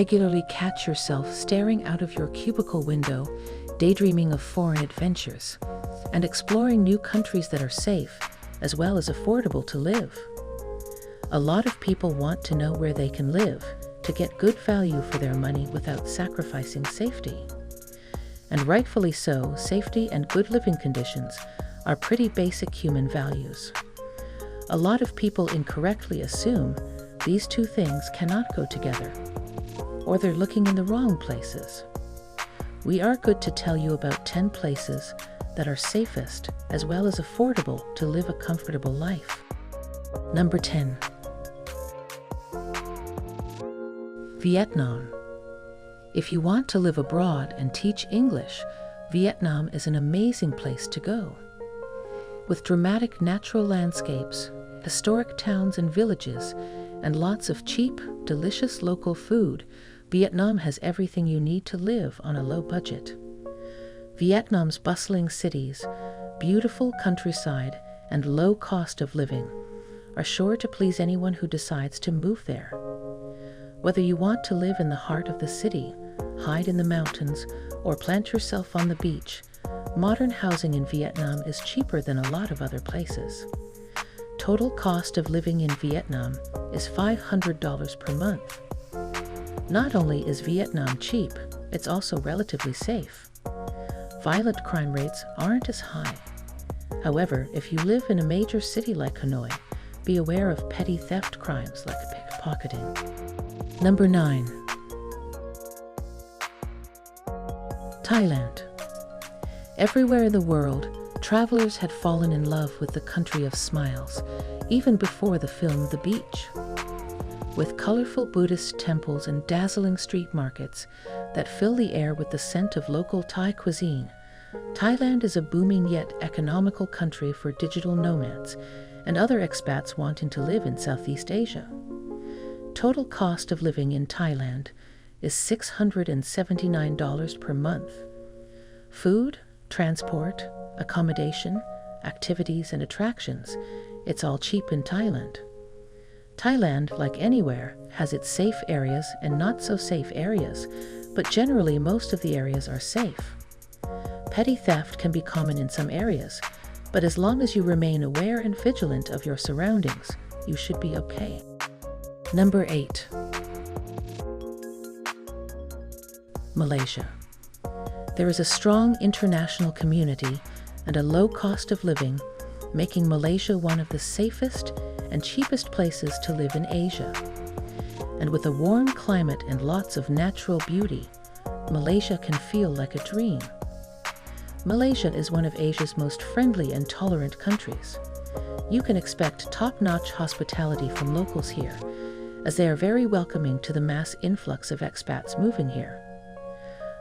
regularly catch yourself staring out of your cubicle window, daydreaming of foreign adventures, and exploring new countries that are safe, as well as affordable to live. A lot of people want to know where they can live, to get good value for their money without sacrificing safety. And rightfully so, safety and good living conditions are pretty basic human values. A lot of people incorrectly assume these two things cannot go together, or they're looking in the wrong places. We are good to tell you about 10 places that are safest as well as affordable to live a comfortable life. Number 10. Vietnam. If you want to live abroad and teach English, Vietnam is an amazing place to go. With dramatic natural landscapes, historic towns and villages, and lots of cheap, delicious local food, Vietnam has everything you need to live on a low budget. Vietnam's bustling cities, beautiful countryside, and low cost of living are sure to please anyone who decides to move there. Whether you want to live in the heart of the city, hide in the mountains, or plant yourself on the beach, modern housing in Vietnam is cheaper than a lot of other places. Total cost of living in Vietnam is $500 per month. Not only is Vietnam cheap, it's also relatively safe. Violent crime rates aren't as high. However, if you live in a major city like Hanoi, be aware of petty theft crimes like pickpocketing. Number 9. Thailand. Everywhere in the world, travelers had fallen in love with the country of smiles, even before the film The Beach. With colorful Buddhist temples and dazzling street markets that fill the air with the scent of local Thai cuisine, Thailand is a booming yet economical country for digital nomads and other expats wanting to live in Southeast Asia. Total cost of living in Thailand is $679 per month. Food, transport, accommodation, activities, and attractions, it's all cheap in Thailand. Thailand, like anywhere, has its safe areas and not so safe areas, but generally most of the areas are safe. Petty theft can be common in some areas, but as long as you remain aware and vigilant of your surroundings, you should be okay. Number 8. Malaysia. There is a strong international community and a low cost of living, making Malaysia one of the safest and cheapest places to live in Asia. And with a warm climate and lots of natural beauty, Malaysia can feel like a dream. Malaysia is one of Asia's most friendly and tolerant countries. You can expect top-notch hospitality from locals here, as they are very welcoming to the mass influx of expats moving here.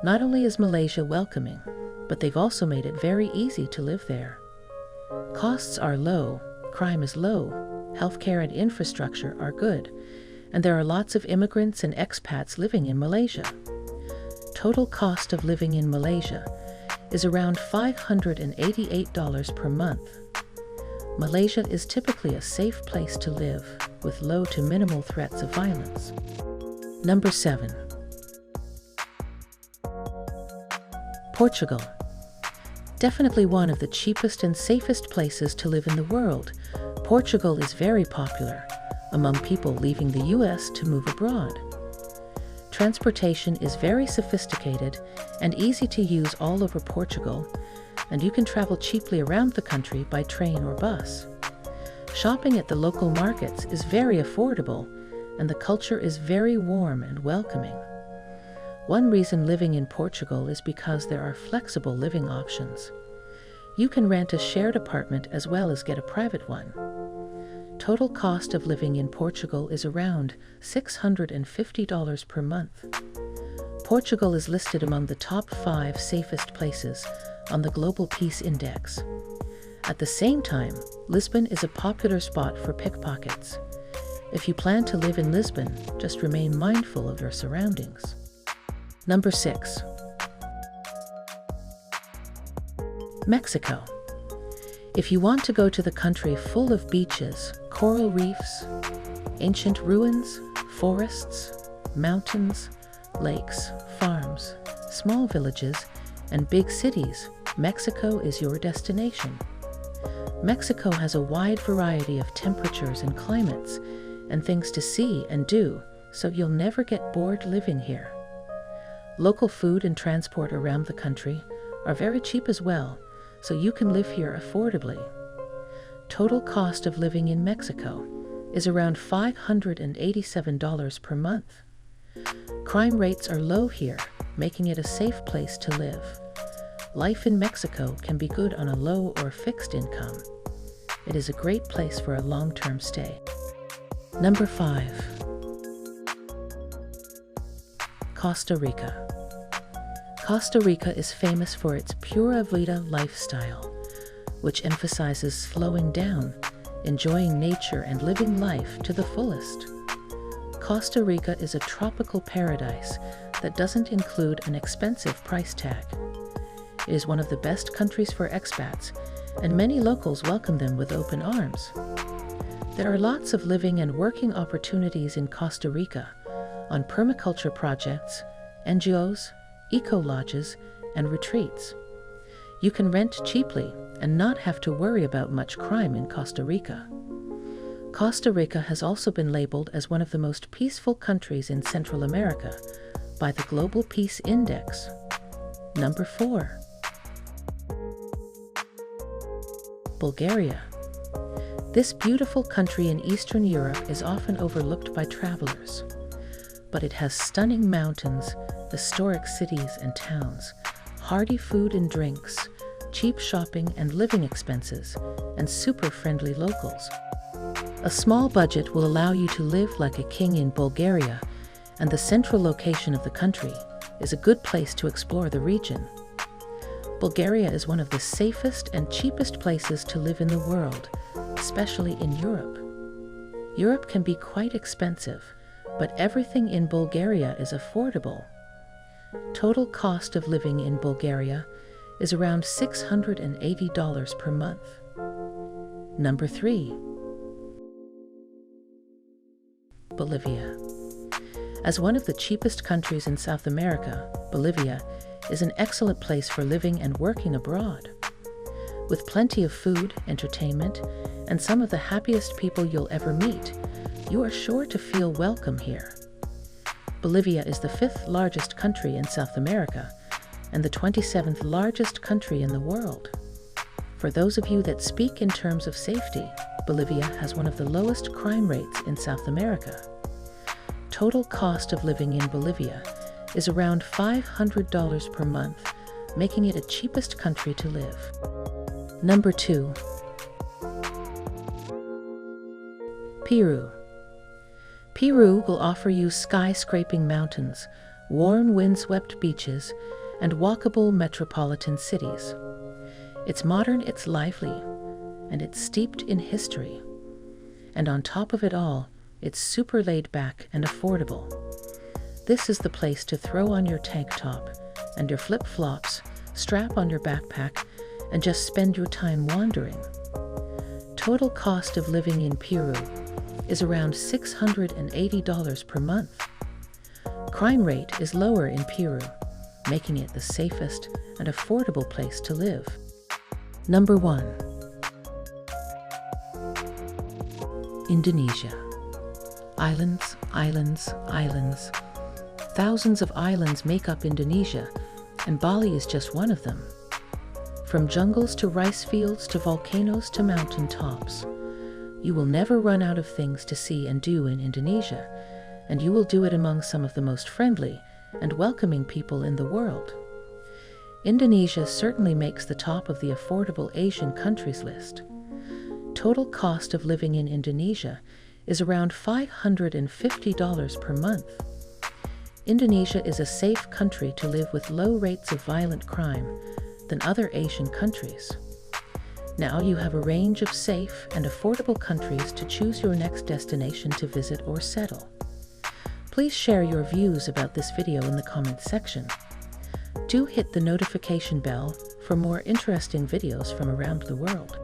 Not only is Malaysia welcoming, but they've also made it very easy to live there. Costs are low, crime is low, healthcare and infrastructure are good, and there are lots of immigrants and expats living in Malaysia. Total cost of living in Malaysia is around $588 per month. Malaysia is typically a safe place to live, with low to minimal threats of violence. Number 7. Portugal. Definitely one of the cheapest and safest places to live in the world, Portugal is very popular among people leaving the US to move abroad. Transportation is very sophisticated and easy to use all over Portugal, and you can travel cheaply around the country by train or bus. Shopping at the local markets is very affordable, and the culture is very warm and welcoming. One reason living in Portugal is because there are flexible living options. You can rent a shared apartment as well as get a private one. Total cost of living in Portugal is around $650 per month. Portugal is listed among the top 5 safest places on the Global Peace Index. At the same time, Lisbon is a popular spot for pickpockets. If you plan to live in Lisbon, just remain mindful of your surroundings. Number 6. Mexico. If you want to go to the country full of beaches, coral reefs, ancient ruins, forests, mountains, lakes, farms, small villages, and big cities, Mexico is your destination. Mexico has a wide variety of temperatures and climates, and things to see and do, so you'll never get bored living here. Local food and transport around the country are very cheap as well, so you can live here affordably. Total cost of living in Mexico is around $587 per month. Crime rates are low here, making it a safe place to live. Life in Mexico can be good on a low or fixed income. It is a great place for a long-term stay. Number 5. Costa Rica. Costa Rica is famous for its pura vida lifestyle, which emphasizes slowing down, enjoying nature, and living life to the fullest. Costa Rica is a tropical paradise that doesn't include an expensive price tag. It is one of the best countries for expats, and many locals welcome them with open arms. There are lots of living and working opportunities in Costa Rica on permaculture projects, NGOs, eco-lodges, and retreats. You can rent cheaply and not have to worry about much crime in Costa Rica. Costa Rica has also been labeled as one of the most peaceful countries in Central America by the Global Peace Index. Number 4. Bulgaria. This beautiful country in Eastern Europe is often overlooked by travelers, but it has stunning mountains, historic cities and towns, hearty food and drinks, cheap shopping and living expenses, and super friendly locals. A small budget will allow you to live like a king in Bulgaria, and the central location of the country is a good place to explore the region. Bulgaria is one of the safest and cheapest places to live in the world, especially in Europe. Europe can be quite expensive, but everything in Bulgaria is affordable. Total cost of living in Bulgaria is around $680 per month. Number 3. Bolivia. As one of the cheapest countries in South America, Bolivia is an excellent place for living and working abroad. With plenty of food, entertainment, and some of the happiest people you'll ever meet, you are sure to feel welcome here. Bolivia is the 5th largest country in South America and the 27th largest country in the world. For those of you that speak in terms of safety, Bolivia has one of the lowest crime rates in South America. Total cost of living in Bolivia is around $500 per month, making it a cheapest country to live. Number 2. Peru. Peru will offer you skyscraping mountains, warm windswept beaches, and walkable metropolitan cities. It's modern, it's lively, and it's steeped in history. And on top of it all, it's super laid back and affordable. This is the place to throw on your tank top and your flip-flops, strap on your backpack, and just spend your time wandering. Total cost of living in Peru is around $680 per month. Crime rate is lower in Peru, making it the safest and affordable place to live. Number 1. Indonesia. Islands, islands, islands. Thousands of islands make up Indonesia, and Bali is just one of them. From jungles to rice fields to volcanoes to mountain tops, you will never run out of things to see and do in Indonesia, and you will do it among some of the most friendly and welcoming people in the world. Indonesia certainly makes the top of the affordable Asian countries list. Total cost of living in Indonesia is around $550 per month. Indonesia is a safe country to live with low rates of violent crime than other Asian countries. Now you have a range of safe and affordable countries to choose your next destination to visit or settle. Please share your views about this video in the comments section. Do hit the notification bell for more interesting videos from around the world.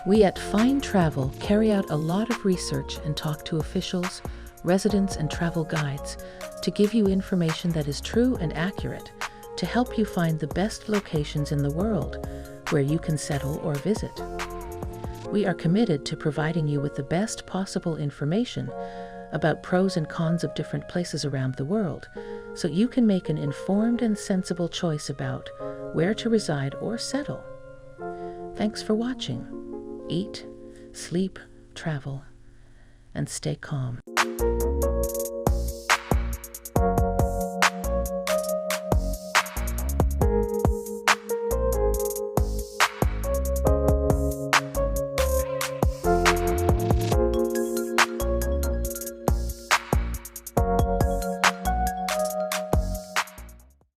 We at Fine Travel carry out a lot of research and talk to officials, residents, and travel guides to give you information that is true and accurate to help you find the best locations in the world where you can settle or visit. We are committed to providing you with the best possible information about pros and cons of different places around the world, so you can make an informed and sensible choice about where to reside or settle. Thanks for watching. Eat, sleep, travel, and stay calm.